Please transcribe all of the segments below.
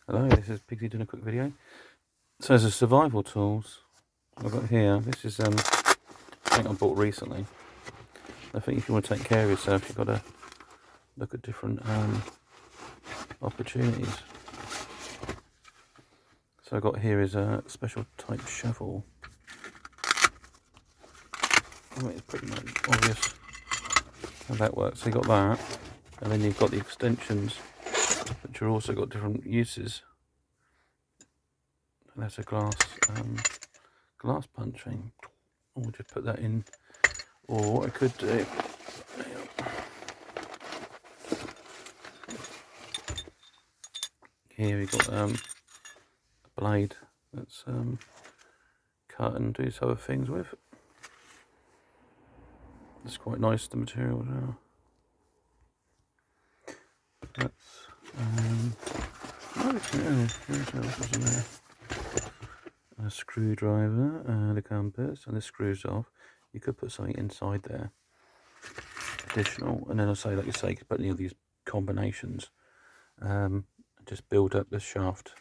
Hello, this is Pigsy doing a quick video. So there's a survival tools I've got here. This is something I bought recently. I think if you want to take care of yourself, you've got to look at different opportunities. So I've got here is a special type shovel. I mean, it's pretty much obvious how that works. So you've got that, and then you've got the extensions, which are also got different uses. And that's a glass punching. I'll just put that in. Or what I could do, here we've got a blade that's cut and do some other things with. It's quite nice, the material now. That's a screwdriver and a compass, and this screws off. You could put something inside there additional, and then I'll say, like you say, you could put any of these combinations, just build up the shaft.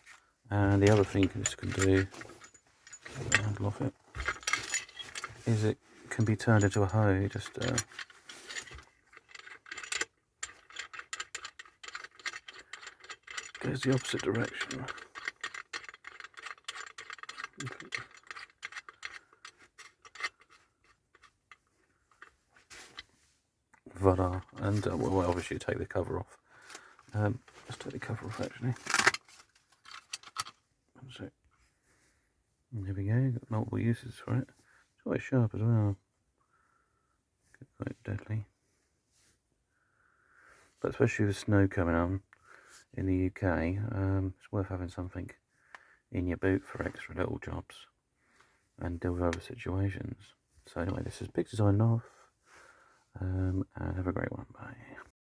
And the other thing this can do, handle off it, is it can be turned into a hoe. Just goes the opposite direction. Voila, and well, obviously take the cover off. Let's take the cover off actually. So, there we go, got multiple uses for it. It's quite sharp as well. Quite deadly. But especially with snow coming on in the UK, it's worth having something in your boot for extra little jobs and deal with other situations. So anyway, this is Pigsy signing off, and have a great one. Bye.